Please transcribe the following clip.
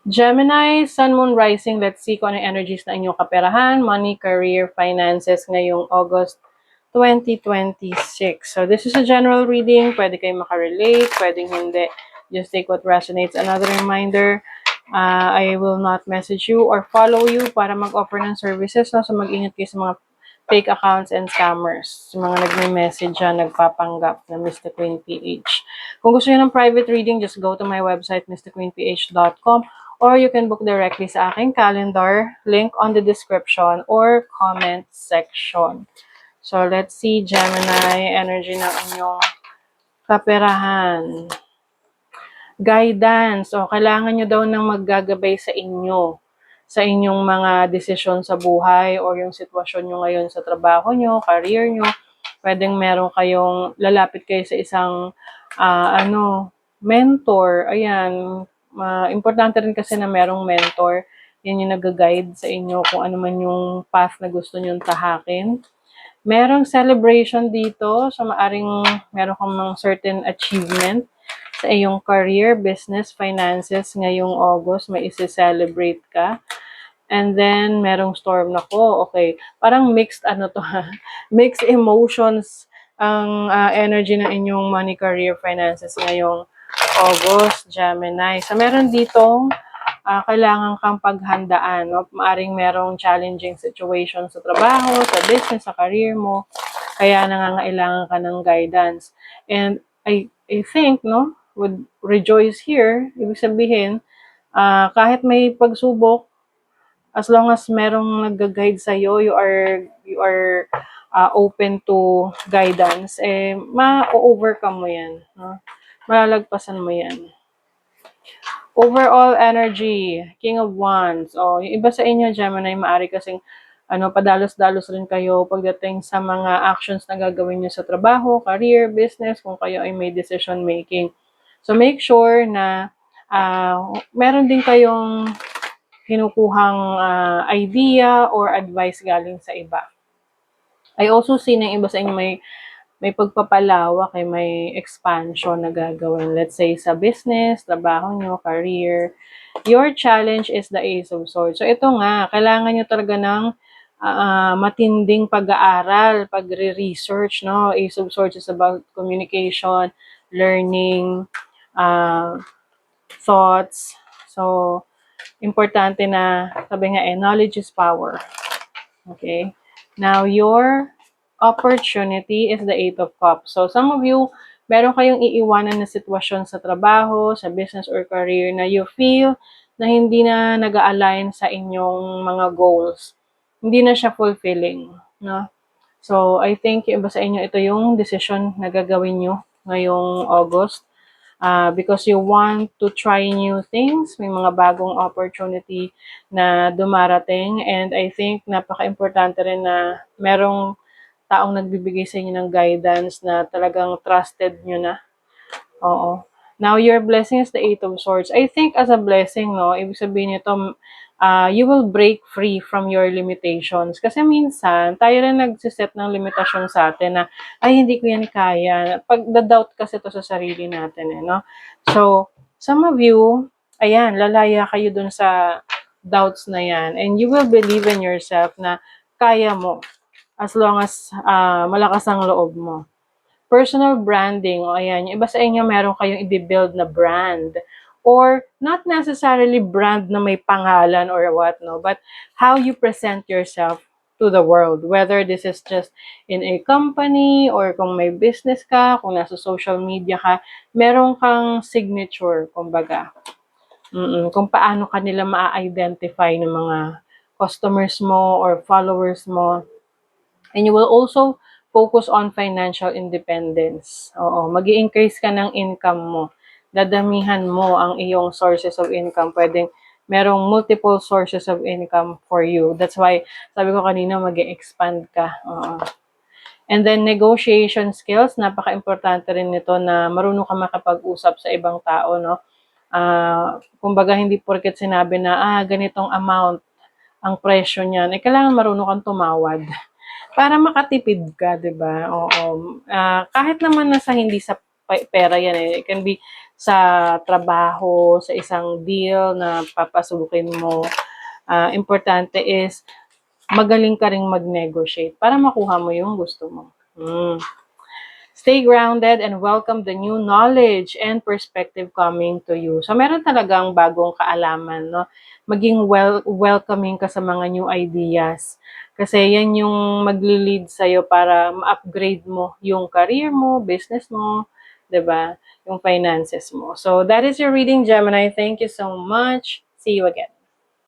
Gemini, Sun, Moon, Rising, let's see kung ano yung energies na inyong kaperahan, money, career, finances ngayong August 2026. So this is a general reading. Pwede kayo makarelate, pwedeng hindi. Just take what resonates. Another reminder, I will not message you or follow you para mag-offer ng services. No? So mag-ingat kayo sa mga fake accounts and scammers. Yung mga nagme-message dyan, nagpapanggap na Mr. Queen PH. Kung gusto niyo ng private reading, just go to my website, mrqueenph.com, or you can book directly sa aking calendar, link on the description or comment section. So, let's see, Gemini, energy ng inyong kaperahan. Guidance, o kailangan nyo daw ng maggagabay sa inyo, sa inyong mga desisyon sa buhay or yung sitwasyon nyo ngayon sa trabaho nyo, career nyo. Pwedeng meron kayong, lalapit kayo sa isang, mentor. Ayan, importante rin kasi na merong mentor. Yan yung nag-guide sa inyo kung ano man yung path na gusto nyong tahakin. Merong celebration dito, so maaring meron kang mga certain achievement sa iyong career, business, finances ngayong August, may isi-celebrate ka. And then, merong storm na ko. Okay, parang mixed mixed emotions ang energy ng inyong money, career, finances ngayong August, Gemini. So, meron ditong kailangan kang paghandaan. No? Maaring merong challenging situation sa trabaho, sa business, sa career mo. Kaya nangangailangan ka ng guidance. And I think, no, would rejoice here, ibig sabihin, kahit may pagsubok, as long as merong nag-guide sa'yo, you are open to guidance, ma-overcome mo yan. No? Malalagpasan mo yan. Overall energy, King of Wands. Yung iba sa inyo, Gemini, maaari kasing padalos-dalos rin kayo pagdating sa mga actions na gagawin nyo sa trabaho, career, business, kung kayo ay may decision making. So make sure na meron din kayong kinukuhang idea or advice galing sa iba. I also see na iba sa inyo may pagpapalawak, may expansion na gagawin. Let's say sa business, trabaho nyo, career. Your challenge is the Ace of Swords. So ito nga, kailangan nyo talaga ng matinding pag-aaral, pagre-research, no? Ace of Swords is about communication, learning, thoughts. So, importante na, sabi nga knowledge is power. Okay? Now, your opportunity is the Eight of Cups. So, some of you, meron kayong iiwanan na sitwasyon sa trabaho, sa business or career na you feel na hindi na nag-align sa inyong mga goals. Hindi na siya fulfilling. No? So, I think yung iba sa inyo, ito yung decision na gagawin nyo ngayong August. Because you want to try new things, may mga bagong opportunity na dumarating, and I think napaka-importante rin na merong taong nagbibigay sa inyo ng guidance na talagang trusted nyo na. Oo. Now, your blessing is the Eight of Swords. I think as a blessing, no, ibig sabihin nito, you will break free from your limitations. Kasi minsan, tayo rin nagsiset ng limitasyon sa atin na, ay, hindi ko yan kaya. Pag-doubt kasi to sa sarili natin, no? So, some of you, ayan, lalaya kayo dun sa doubts na yan. And you will believe in yourself na kaya mo as long as malakas ang loob mo. Personal branding, o ayan, yung iba sa inyo meron kayong i-build na brand. Or not necessarily brand na may pangalan or what, no, but how you present yourself to the world. Whether this is just in a company or kung may business ka, kung nasa social media ka, meron kang signature, kumbaga. Kung paano kanila ma-identify ng mga customers mo or followers mo. And you will also focus on financial independence. Oo, mag-i-increase ka ng income mo. Dadamihan mo ang iyong sources of income. Pwedeng merong multiple sources of income for you. That's why, sabi ko kanina, mag-i-expand ka. And then, negotiation skills, napaka-importante rin nito na marunong ka makapag-usap sa ibang tao, no? Kumbaga, hindi porket sinabi na, ganitong amount ang presyo niyan. Kailangan marunong kang tumawad para makatipid ka, 'di ba? Oo. Kahit naman nasa hindi sa pera 'yan, It can be sa trabaho, sa isang deal na papasukin mo, importante is magaling ka ring mag-negotiate para makuha mo yung gusto mo. Stay grounded and welcome the new knowledge and perspective coming to you. So, meron talagang bagong kaalaman, no? Maging welcoming ka sa mga new ideas. Kasi yan yung magli-lead sa'yo para ma-upgrade mo yung career mo, business mo, 'di ba? Yung finances mo. So, that is your reading, Gemini. Thank you so much. See you again.